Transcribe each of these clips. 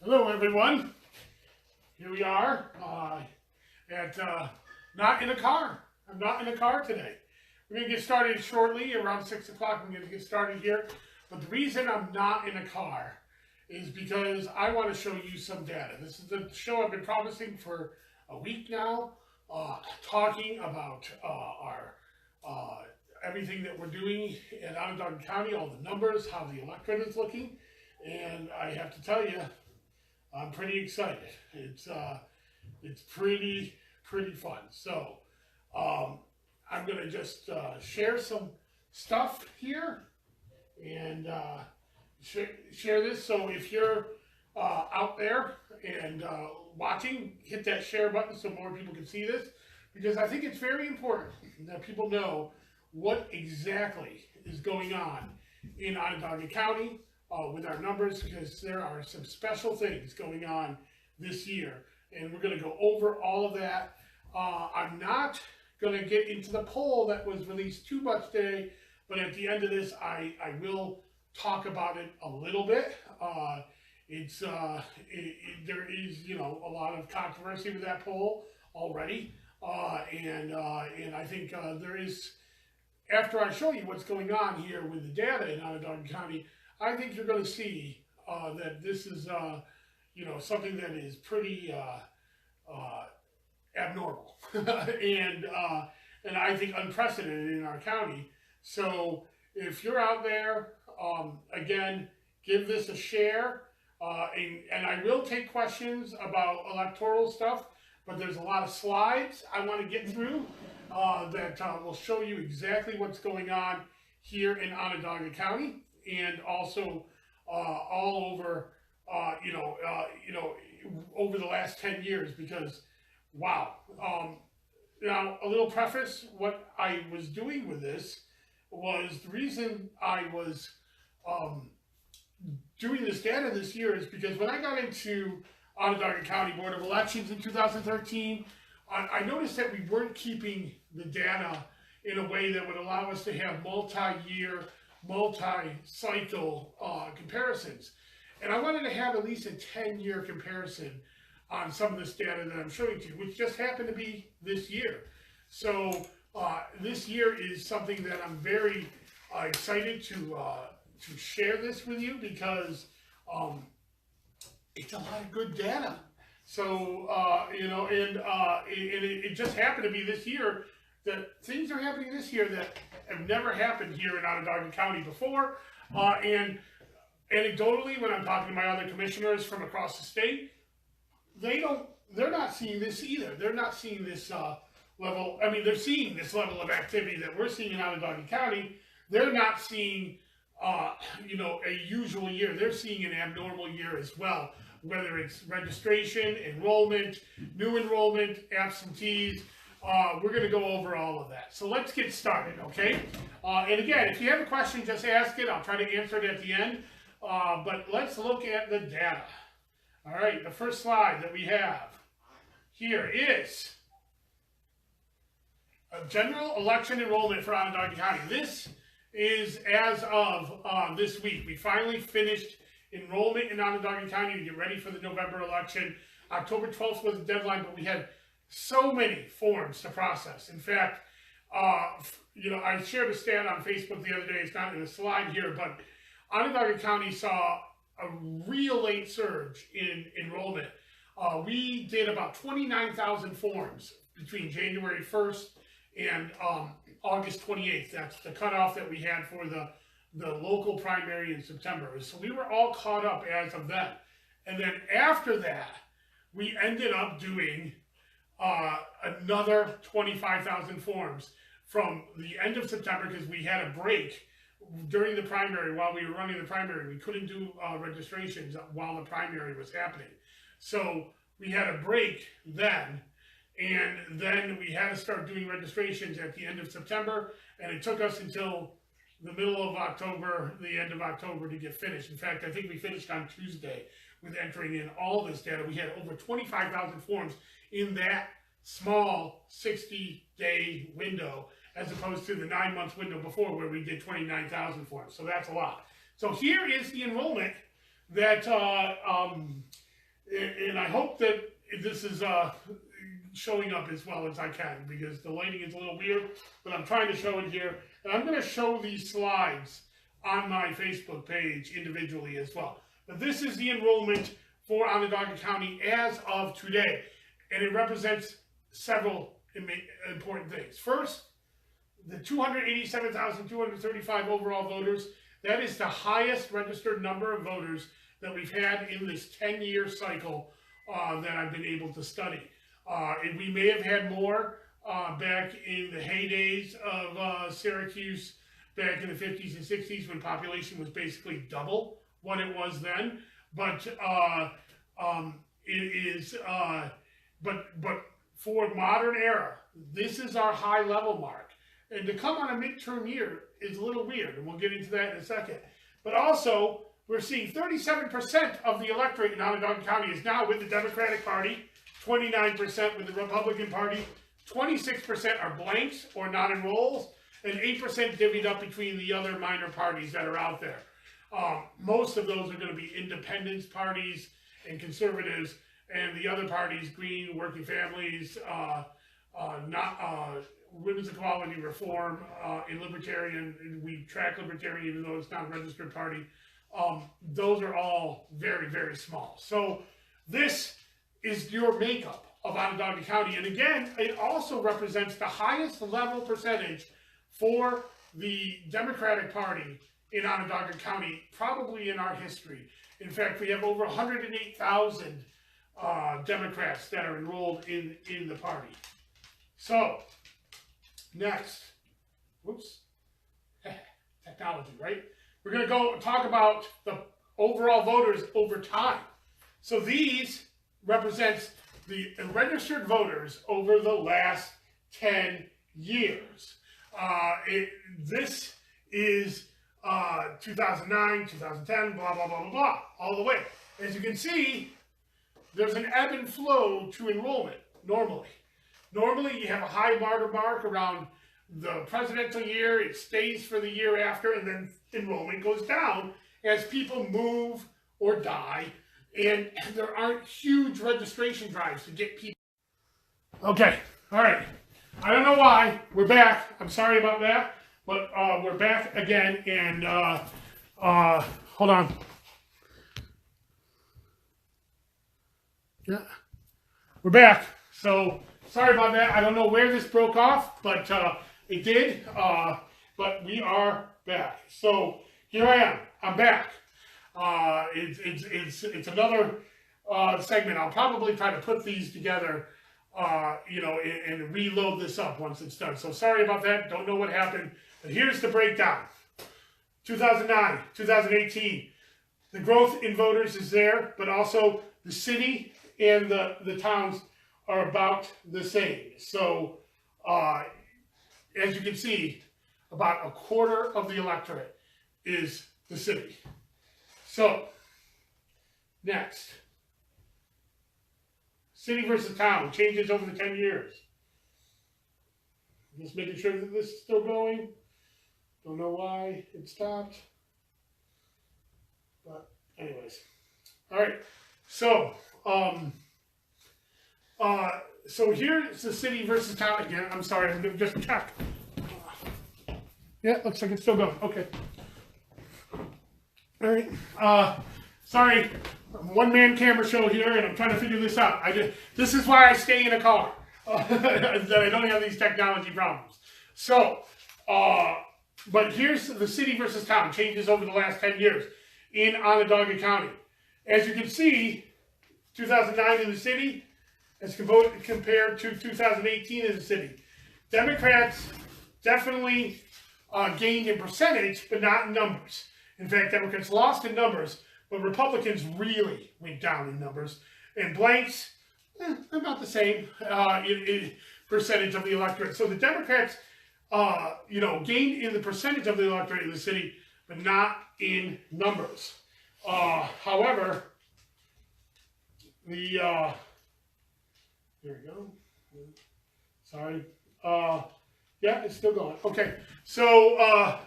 Hello everyone, here we are not in a car. I'm not in a car today. We're going to get started shortly, around 6 o'clock I'm going to get started here. But the reason I'm not in a car is because I want to show you some data. This is the show I've been promising for a week now, talking about our everything that we're doing in Onondaga County, all the numbers, how the electorate is looking. And I have to tell you, I'm pretty excited. It's pretty fun. So I'm gonna just share some stuff here and share this. So if you're out there and watching, hit that share button so more people can see this, because I think it's very important that people know what exactly is going on in Onondaga County with our numbers, because there are some special things going on this year, and we're going to go over all of that. I'm not going to get into the poll that was released too much today, but at the end of this, I will talk about it a little bit. There is, a lot of controversy with that poll already, and I think there is. After I show you what's going on here with the data in Onondaga County, I think you're going to see that this is, something that is pretty abnormal and I think unprecedented in our county. So if you're out there, again, give this a share, and I will take questions about electoral stuff, but there's a lot of slides I want to get through that will show you exactly what's going on here in Onondaga County, and also all over, over the last 10 years, because, wow. Now, a little preface, what I was doing with this was, the reason I was doing this data this year is because when I got into Onondaga County Board of Elections in 2013, I noticed that we weren't keeping the data in a way that would allow us to have multi-year, multi-cycle comparisons. And I wanted to have at least a 10-year comparison on some of this data that I'm showing to you, which just happened to be this year. So this year is something that I'm very excited to share this with you, because it's a lot of good data. So, it just happened to be this year that things are happening this year that have never happened here in Onondaga County before. And anecdotally, when I'm talking to my other commissioners from across the state, they're not seeing this either. They're not seeing this level. I mean, they're seeing this level of activity that we're seeing in Onondaga County. They're not seeing, a usual year. They're seeing an abnormal year as well, whether it's registration, enrollment, new enrollment, absentees. We're going to go over all of that. So let's get started, okay? And again, if you have a question, just ask it. I'll try to answer it at the end. But let's look at the data. All right, the first slide that we have here is a general election enrollment for Onondaga County. This is as of this week. We finally finished enrollment in Onondaga County to get ready for the November election. October 12th was the deadline, but we had so many forms to process. In fact, I shared a stat on Facebook the other day. It's not in the slide here, but Onondaga County saw a real late surge in enrollment. We did about 29,000 forms between January 1st and August 28th. That's the cutoff that we had for the local primary in September. So we were all caught up as of then. And then after that, we ended up doing another 25,000 forms from the end of September, because we had a break during the primary. While we were running the primary, we couldn't do registrations while the primary was happening. So we had a break then, and then we had to start doing registrations at the end of September, and it took us until the middle of October, the end of October, to get finished. In fact, I think we finished on Tuesday with entering in all this data. We had over 25,000 forms in that small 60-day window, as opposed to the 9-month window before, where we did 29,000 forms. So that's a lot. So here is the enrollment that and I hope that this is showing up as well as I can, because the lighting is a little weird, but I'm trying to show it here. And I'm going to show these slides on my Facebook page individually as well. But this is the enrollment for Onondaga County as of today, and it represents several important things. First, the 287,235 overall voters, that is the highest registered number of voters that we've had in this 10-year cycle that I've been able to study. And we may have had more back in the heydays of Syracuse back in the 50s and 60s, when population was basically double what it was then. But but for modern era, this is our high level mark. And to come on a midterm year is a little weird, and we'll get into that in a second. But also, we're seeing 37% of the electorate in Onondaga County is now with the Democratic Party, 29% with the Republican Party, 26% are blanks or non-enrolls, and 8% divvied up between the other minor parties that are out there. Most of those are going to be independents parties and conservatives, and the other parties, Green, Working Families, Women's Equality Reform, and Libertarian, and we track Libertarian even though it's not a registered party. Those are all very, very small. So this is your makeup of Onondaga County. And again, it also represents the highest level percentage for the Democratic Party in Onondaga County, probably in our history. In fact, we have over 108,000 Democrats that are enrolled in the party. So, next, whoops, technology, right? We're going to go talk about the overall voters over time. So these represents the registered voters over the last 10 years. This is 2009, 2010, blah, blah, blah, blah, blah, all the way. As you can see, there's an ebb and flow to enrollment normally. Normally, you have a high mark around the presidential year, it stays for the year after, and then enrollment goes down as people move or die, and there aren't huge registration drives to get people. Okay, all right. I don't know why. We're back. I'm sorry about that, but we're back again, and hold on. Yeah, we're back. So sorry about that. I don't know where this broke off, but it did. But we are back. So here I am. I'm back. It's another segment. I'll probably try to put these together, and reload this up once it's done. So sorry about that. Don't know what happened. But here's the breakdown. 2009, 2018. The growth in voters is there, but also the city and the towns are about the same. So, as you can see, about a quarter of the electorate is the city. So, next. City versus town, changes over the 10 years. Just making sure that this is still going. Don't know why it stopped. But anyways. All right. So, so here's the city versus town again. I'm sorry, I'm just check. Yeah, looks like it's still going. Okay. All right. Sorry, one-man camera show here, and I'm trying to figure this out. This is why I stay in a car, that I don't have these technology problems. So, but here's the city versus town, changes over the last 10 years in Onondaga County. As you can see, 2009 in the city as compared to 2018 in the city. Democrats definitely gained in percentage, but not in numbers. In fact, Democrats lost in numbers, but Republicans really went down in numbers. And blanks, about the same in percentage of the electorate. So the Democrats, gained in the percentage of the electorate in the city, but not in numbers. However, there we go. Sorry. Yeah, it's still going. Okay. So,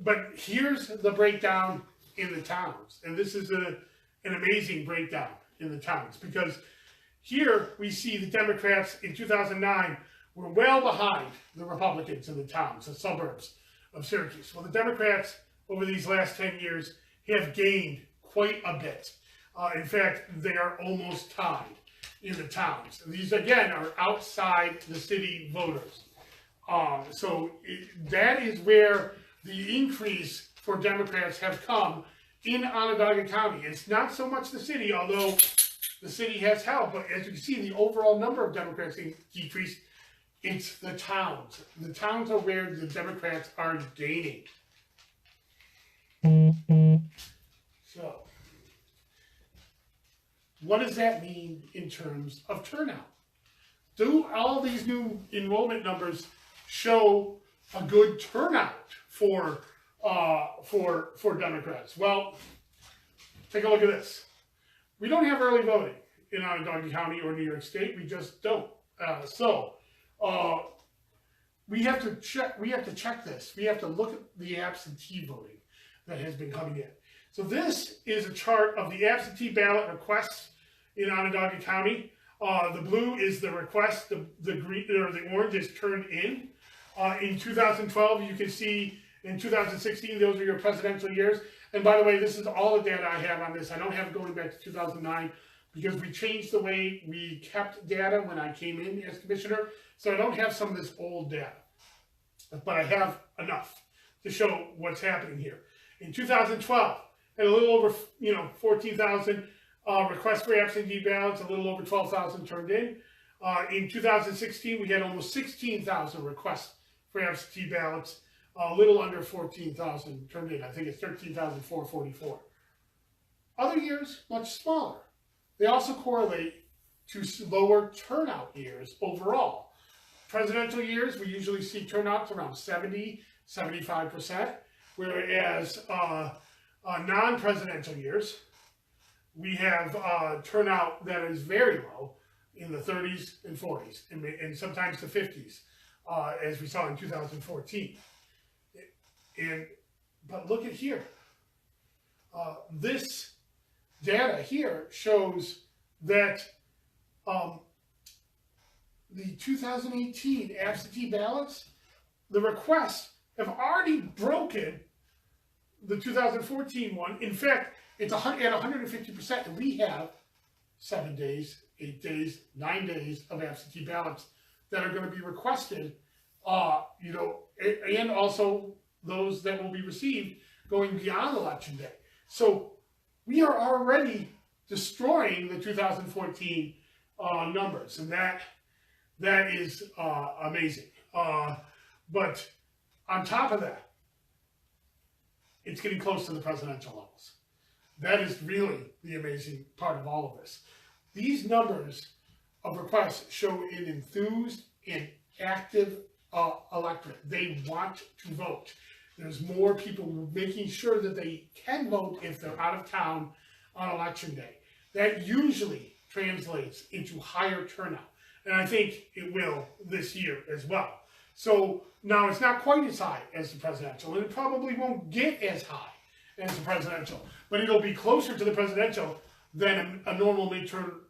but here's the breakdown in the towns. And this is an amazing breakdown. in the towns, because here we see the Democrats in 2009 were well behind the Republicans in the towns, the suburbs of Syracuse. Well, the Democrats over these last 10 years have gained quite a bit. In fact, they are almost tied in the towns. These, again, are outside the city voters. That is where the increase for Democrats have come in Onondaga County. It's not so much the city, although the city has helped, but as you can see, the overall number of Democrats decreased. It's the towns. The towns are where the Democrats are gaining. So, what does that mean in terms of turnout? Do all these new enrollment numbers show a good turnout for Democrats? Well, take a look at this. We don't have early voting in Onondaga County or New York State. We just don't. We have to check. We have to check this. We have to look at the absentee voting that has been coming in. So this is a chart of the absentee ballot requests in Onondaga County. The blue is the request. The green or the orange is turned in. In 2012, you can see in 2016, those are your presidential years. And by the way, this is all the data I have on this. I don't have it going back to 2009 because we changed the way we kept data when I came in as commissioner. So I don't have some of this old data, but I have enough to show what's happening here. In 2012, had a little over 14,000 requests for absentee ballots, a little over 12,000 turned in. In 2016, we had almost 16,000 requests for absentee ballots, a little under 14,000 turned in. I think it's 13,444. Other years, much smaller. They also correlate to lower turnout years overall. Presidential years, we usually see turnouts around 70, 75%, whereas non-presidential years, we have turnout that is very low in the 30s and 40s, and sometimes the 50s, as we saw in 2014. But look at here. This data here shows that the 2018 absentee ballots, the requests have already broken the 2014 one. In fact, it's at 150%, and we have 7 days, 8 days, 9 days of absentee ballots that are going to be requested, and also those that will be received going beyond Election Day. So we are already destroying the 2014 numbers, and that is amazing. But on top of that, it's getting close to the presidential levels. That is really the amazing part of all of this. These numbers of requests show an enthused and active electorate. They want to vote. There's more people making sure that they can vote if they're out of town on Election Day. That usually translates into higher turnout. And I think it will this year as well. So now it's not quite as high as the presidential, and it probably won't get as high as the presidential, but it'll be closer to the presidential than a normal midterm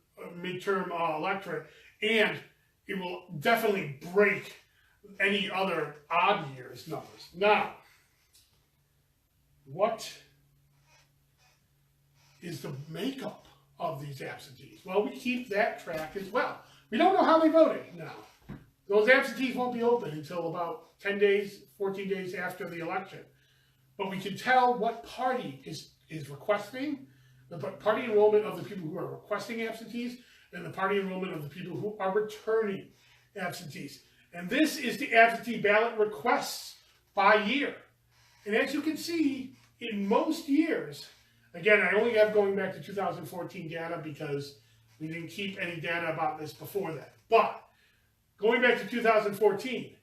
electorate, and it will definitely break any other odd years numbers. Now, what is the makeup of these absentees? Well, we keep that track as well. We don't know how they voted now. Those absentees won't be open until about 10 days, 14 days after the election. But we can tell what party is requesting, the party enrollment of the people who are requesting absentees, and the party enrollment of the people who are returning absentees. And this is the absentee ballot requests by year. And as you can see, in most years, again, I only have going back to 2014 data because we didn't keep any data about this before that. But going back to 2014,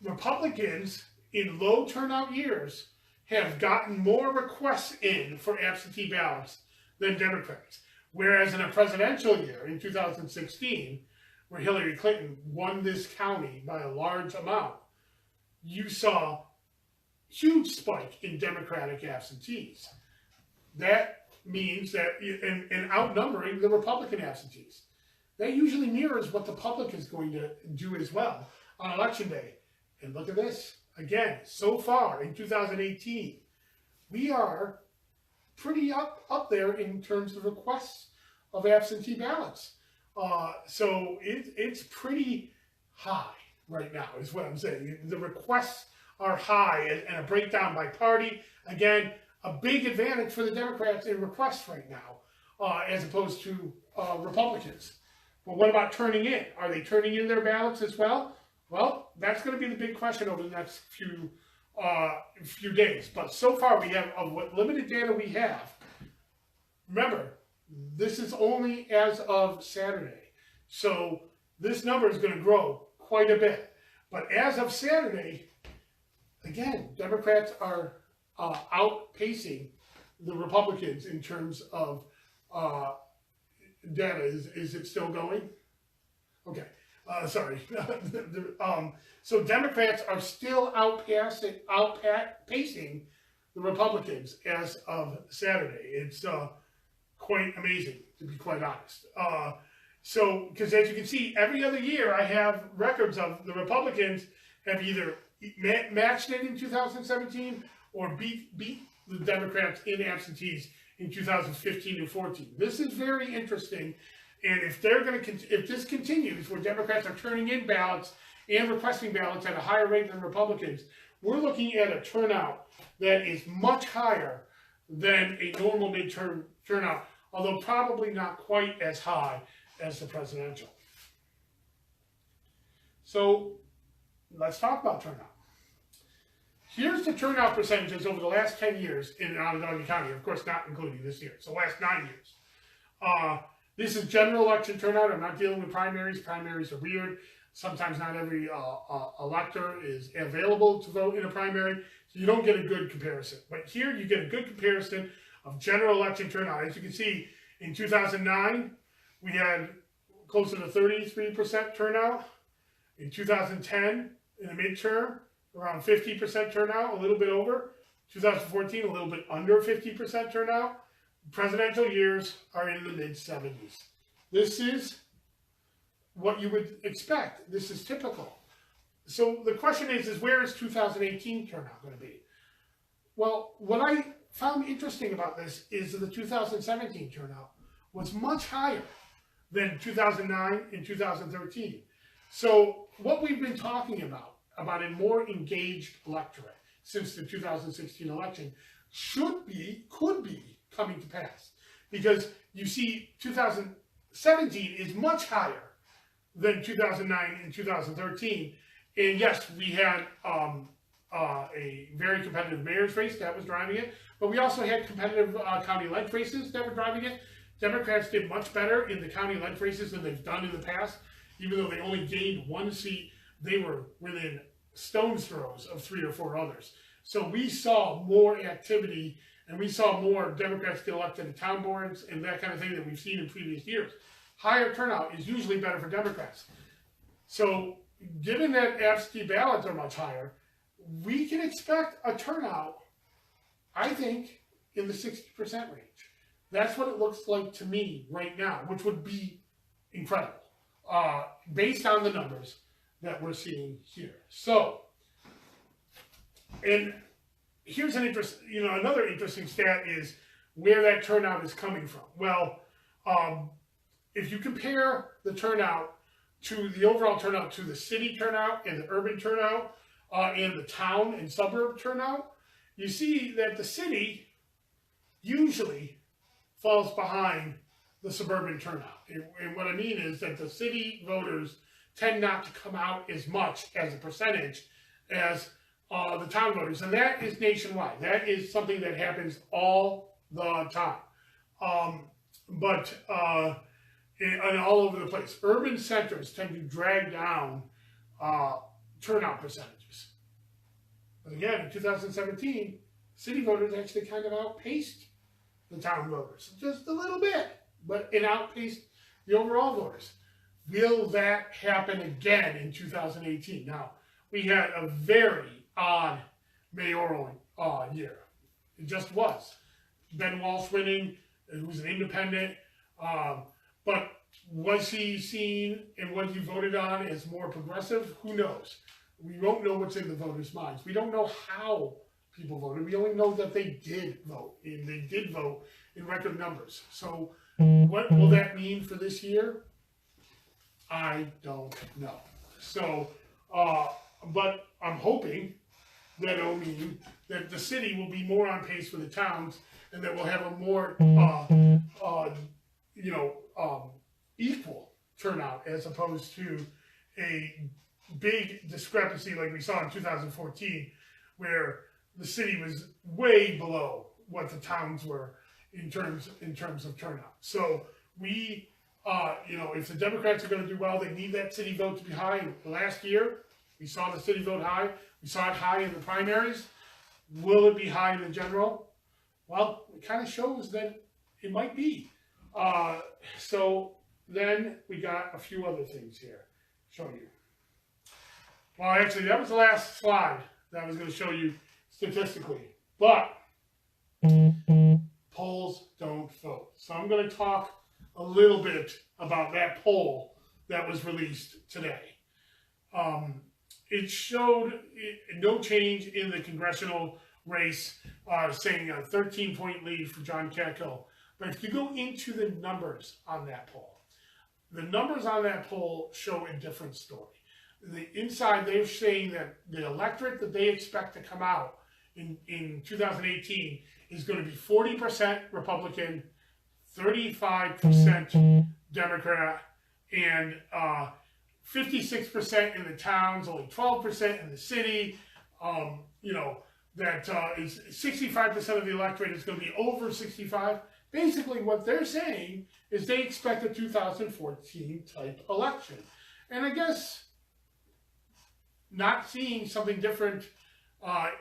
Republicans in low turnout years have gotten more requests in for absentee ballots than Democrats. Whereas in a presidential year, in 2016, where Hillary Clinton won this county by a large amount, you saw huge spike in Democratic absentees. That means that in outnumbering the Republican absentees. That usually mirrors what the public is going to do as well on election day. And look at this. Again, so far in 2018, we are pretty up there in terms of requests of absentee ballots. So it's pretty high right now, is what I'm saying. The requests are high, and a breakdown by party. Again, a big advantage for the Democrats in requests right now, as opposed to Republicans. But what about turning in? Are they turning in their ballots as well? Well, that's going to be the big question over the next few days. But so far, we have, of what limited data we have, remember, this is only as of Saturday. So this number is going to grow quite a bit. But as of Saturday, again, Democrats are outpacing the Republicans in terms of data. Is it still going? Okay. Sorry. So Democrats are still outpacing the Republicans as of Saturday. It's quite amazing, to be quite honest. So, because as you can see, every other year I have records of the Republicans have either matched it in 2017 or beat the Democrats in absentees in 2015 and 14. This is very interesting. And if this continues, where Democrats are turning in ballots and requesting ballots at a higher rate than Republicans, we're looking at a turnout that is much higher than a normal midterm turnout, although probably not quite as high as the presidential. So let's talk about turnout. Here's the turnout percentages over the last 10 years in Onondaga County, of course not including this year, so last 9 years. This is general election turnout. I'm not dealing with primaries. Primaries are weird. Sometimes not every elector is available to vote in a primary, so you don't get a good comparison. But here you get a good comparison of general election turnout. As you can see, in 2009, we had closer to 33% turnout. In 2010, in the midterm, around 50% turnout, a little bit over. 2014, a little bit under 50% turnout. Presidential years are in the mid-70s. This is what you would expect. This is typical. So the question is where is 2018 turnout going to be? Well, what I found interesting about this is the 2017 turnout was much higher than 2009 and 2013. So what we've been talking about a more engaged electorate since the 2016 election could be coming to pass, because you see 2017 is much higher than 2009 and 2013, and yes, we had a very competitive mayor's race that was driving it, but we also had competitive county ledge races that were driving it. Democrats did much better in the county ledge races than they've done in the past. Even though they only gained one seat, they were within stone's throws of 3 or 4 others. So we saw more activity, and we saw more Democrats get elected to town boards and that kind of thing that we've seen in previous years. Higher turnout is usually better for Democrats. So given that absentee ballots are much higher, we can expect a turnout, I think, in the 60% range. That's what it looks like to me right now, which would be incredible, based on the numbers that we're seeing here. So, and here's another interesting stat is where that turnout is coming from. Well, if you compare the turnout to the overall turnout to the city turnout and the urban turnout and the town and suburb turnout, you see that the city usually falls behind the suburban turnout. And what I mean is that the city voters tend not to come out as much as a percentage as the town voters. And that is nationwide. That is something that happens all the time. And all over the place. Urban centers tend to drag down turnout percentages. But again, in 2017, city voters actually kind of outpaced the town voters. Just a little bit, but it outpaced the overall voters. Will that happen again in 2018? Now, we had a very odd mayoral year. It just was. Ben Walsh winning who's an independent. But was he seen and what he voted on as more progressive? Who knows? We won't know what's in the voters' minds. We don't know how people voted. We only know that they did vote, and they did vote in record numbers. So what will that mean for this year? I don't know. So, but I'm hoping that it'll mean that the city will be more on pace with the towns, and that we'll have a more, equal turnout as opposed to a big discrepancy like we saw in 2014, where the city was way below what the towns were in terms of turnout. So we, if the Democrats are going to do well, they need that city vote to be high. Last year, we saw the city vote high. We saw it high in the primaries. Will it be high in the general? Well, it kind of shows that it might be. So then we got a few other things here. Show you. Well, actually, that was the last slide that I was going to show you statistically. But polls don't vote. So I'm going to talk a little bit about that poll that was released today. It showed no change in the congressional race, saying a 13-point lead for John Katko. But if you go into the numbers on that poll, the numbers on that poll show a different story. The inside, they're saying that the electorate that they expect to come out in 2018 is going to be 40% Republican, 35% Democrat, and 56% in the towns, only 12% in the city. That is 65% of the electorate is going to be over 65. Basically, what they're saying is they expect a 2014 type election. And I guess not seeing something different out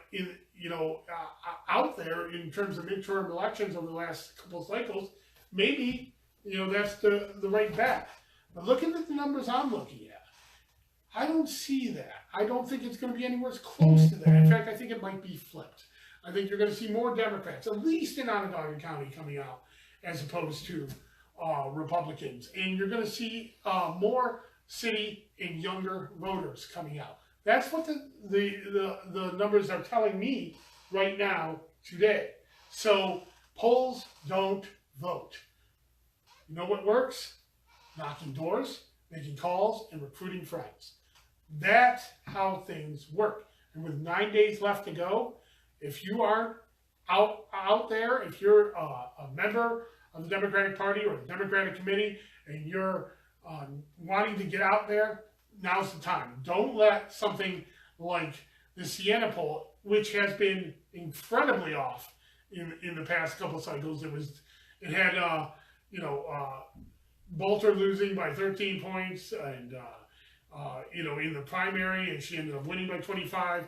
there in terms of midterm elections over the last couple of cycles, maybe, that's the right bet. But looking at the numbers I'm looking at, I don't see that. I don't think it's going to be anywhere close to that. In fact, I think it might be flipped. I think you're going to see more Democrats, at least in Onondaga County, coming out as opposed to Republicans. And you're going to see more city and younger voters coming out. That's what the numbers are telling me right now today. So polls don't vote. You know what works? Knocking doors, making calls, and recruiting friends. That's how things work. And with 9 days left to go, if you aren't out there, if you're a member of the Democratic Party or the Democratic Committee, and you're wanting to get out there, now's the time. Don't let something like the Siena poll, which has been incredibly off in the past couple cycles. It had Bolter losing by 13 points, and in the primary, and she ended up winning by 25.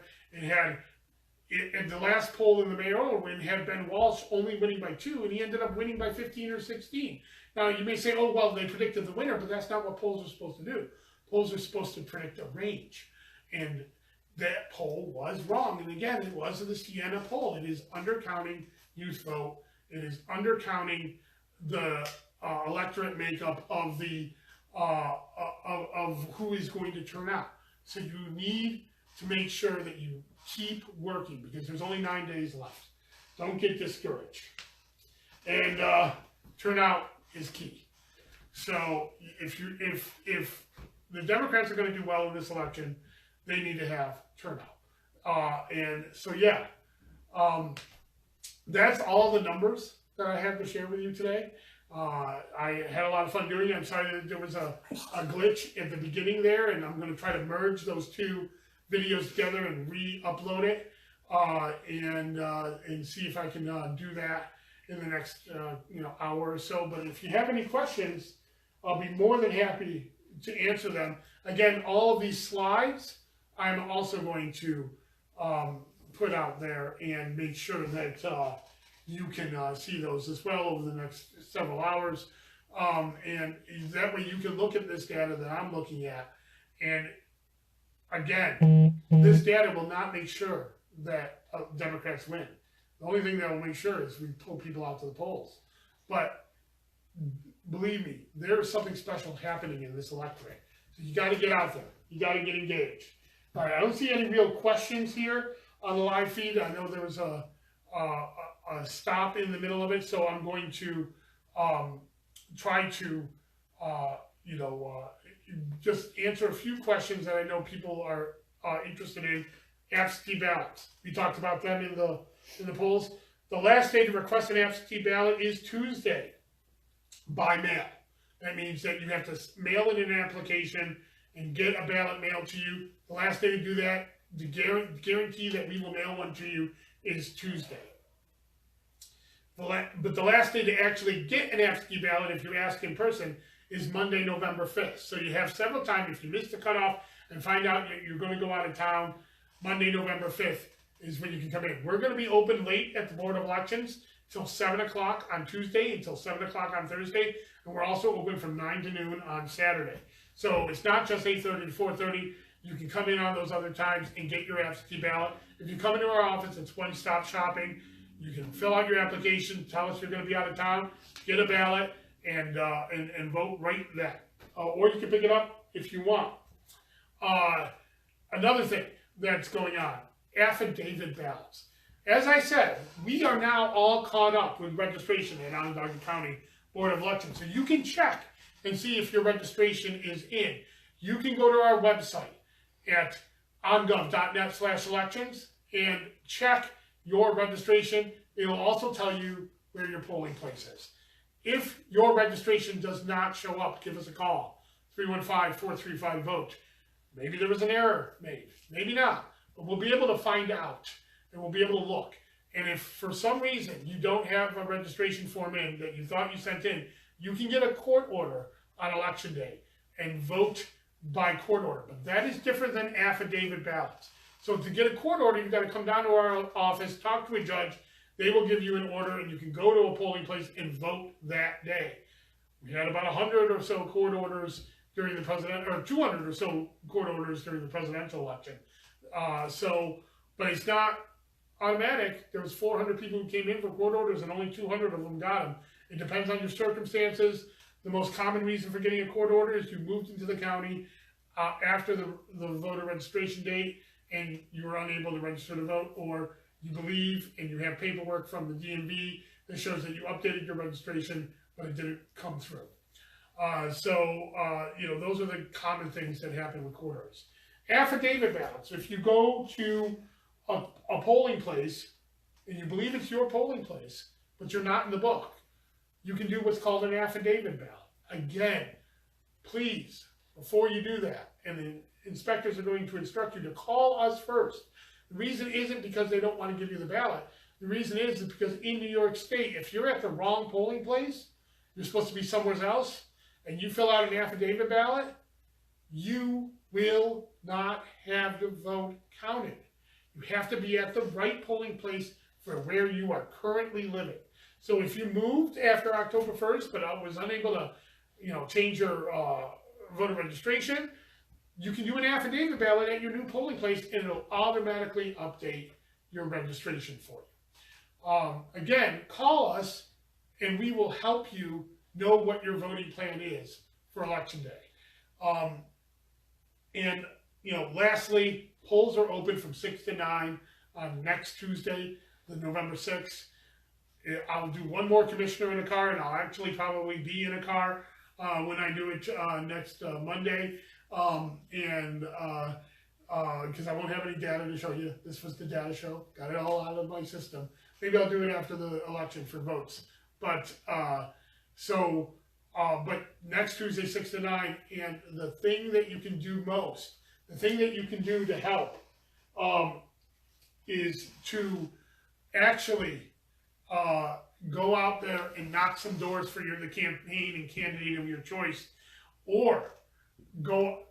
And the last poll in the mayoral win had Ben Walsh only winning by 2, and he ended up winning by 15 or 16. Now, you may say, oh, well, they predicted the winner, but that's not what polls are supposed to do. Polls are supposed to predict a range. And that poll was wrong. And again, it was the Siena poll. It is undercounting youth vote. It is undercounting the electorate makeup of the of who is going to turn out. So you need to make sure that you keep working, because there's only 9 days left. Don't get discouraged. And turnout is key. So if the Democrats are going to do well in this election, they need to have turnout. That's all the numbers that I have to share with you today. I had a lot of fun doing it. I'm sorry that there was a glitch at the beginning there, and I'm going to try to merge those two videos together and re-upload it, and see if I can do that in the next hour or so. But if you have any questions, I'll be more than happy to answer them. Again, all of these slides I'm also going to put out there and make sure that you can see those as well over the next several hours. And that way you can look at this data that I'm looking at. And again, this data will not make sure that Democrats win. The only thing that will make sure is we pull people out to the polls. but believe me, there is something special happening in this electorate. So you got to get out there. You got to get engaged. All right, I don't see any real questions here on the live feed. I know there was a stop in the middle of it, so I'm going to try to, just answer a few questions that I know people are interested in. Absentee ballots. We talked about them in the polls. The last day to request an absentee ballot is Tuesday by mail. That means that you have to mail in an application and get a ballot mailed to you. The last day to do that, to guarantee that we will mail one to you, is Tuesday. But the last day to actually get an absentee ballot, if you ask in person, is Monday, November 5th. So you have several times. If you miss the cutoff and find out that you're going to go out of town, Monday, November 5th is when you can come in. We're going to be open late at the Board of Elections till 7 o'clock on Tuesday until 7 o'clock on Thursday. And we're also open from 9 to noon on Saturday. So it's not just 8:30 to 4:30. You can come in on those other times and get your absentee ballot. If you come into our office, it's one-stop shopping. You can fill out your application, tell us you're going to be out of town, get a ballot, and vote right then. Or you can pick it up if you want. Another thing that's going on, affidavit ballots. As I said, we are now all caught up with registration at Onondaga County Board of Elections. So you can check and see if your registration is in. You can go to our website at ongov.net/elections and check your registration. It will also tell you where your polling place is. If your registration does not show up, give us a call, 315-435-VOTE. Maybe there was an error made, maybe not, but we'll be able to find out and we'll be able to look. And if for some reason you don't have a registration form in that you thought you sent in, you can get a court order on election day and vote by court order. But that is different than affidavit ballots. So to get a court order, you've got to come down to our office, talk to a judge. They will give you an order and you can go to a polling place and vote that day. We had about 100 or so court orders during the president, or 200 or so court orders during the presidential election. But it's not automatic. There was 400 people who came in for court orders and only 200 of them got them. It depends on your circumstances. The most common reason for getting a court order is you moved into the county after the voter registration date and you were unable to register to vote, or you believe and you have paperwork from the DMV that shows that you updated your registration, but it didn't come through. Those are the common things that happen with court orders. Affidavit ballots. If you go to a polling place and you believe it's your polling place, but you're not in the book, you can do what's called an affidavit ballot. Again, please, before you do that, and the inspectors are going to instruct you to call us first. The reason isn't because they don't want to give you the ballot. The reason is because in New York State, if you're at the wrong polling place, you're supposed to be somewhere else, and you fill out an affidavit ballot, you will not have your vote counted. You have to be at the right polling place for where you are currently living. So if you moved after October 1st, but was unable to, change your voter registration, you can do an affidavit ballot at your new polling place and it'll automatically update your registration for you. Again, call us and we will help you know what your voting plan is for Election Day. Lastly, polls are open from 6 to 9 on next Tuesday, the November 6th. I'll do one more commissioner in a car, and I'll actually probably be in a car when I do it next Monday. Because I won't have any data to show you. This was the data show. Got it all out of my system. Maybe I'll do it after the election for votes. But next Tuesday, 6 to 9, and the thing that you can do most, the thing that you can do to help is to actually go out there and knock some doors for the campaign and candidate of your choice, or go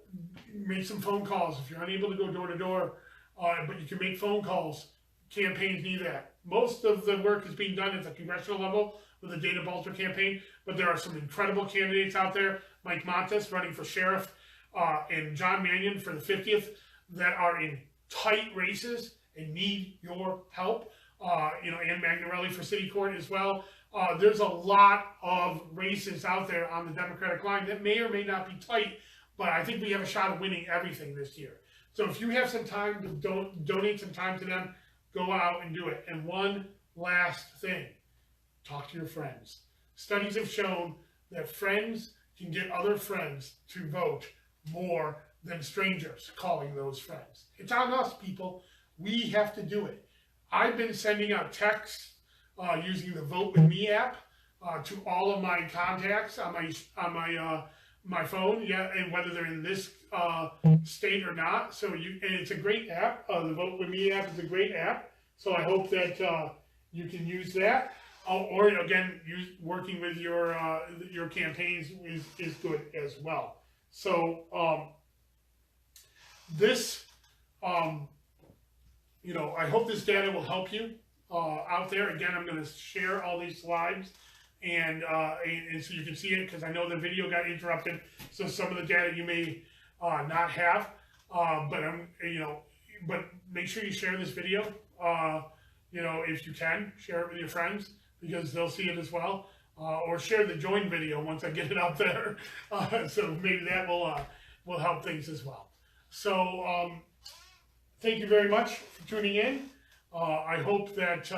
make some phone calls. If you're unable to go door to door, but you can make phone calls, campaigns need that. Most of the work is being done at the congressional level with the Dana Balter campaign, but there are some incredible candidates out there, Mike Montes running for sheriff, and John Mannion for the 50th, that are in tight races and need your help. And Magnarelli for city court as well. there's a lot of races out there on the Democratic line that may or may not be tight, but I think we have a shot of winning everything this year. So if you have some time to donate some time to them, go out and do it. And one last thing, talk to your friends. Studies have shown that friends can get other friends to vote more than strangers calling those friends. It's on us, people. We have to do it. I've been sending out texts using the Vote With Me app to all of my contacts on my phone, yeah, and whether they're in this state or not. So and it's a great app. The Vote With Me app is a great app. So I hope that you can use that. Or again, working with your campaigns is good as well. So this, I hope this data will help you out there. Again, I'm going to share all these slides and so you can see it, because I know the video got interrupted. So some of the data you may not have, but make sure you share this video. If you can, share it with your friends, because they'll see it as well. Or share the join video once I get it out there. So maybe that will help things as well. So thank you very much for tuning in. I hope that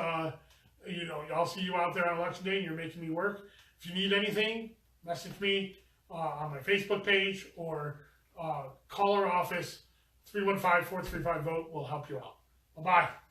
I'll see you out there on election day and you're making me work. If you need anything, message me on my Facebook page, or call our office, 315-435-VOTE. We'll help you out. Bye-bye.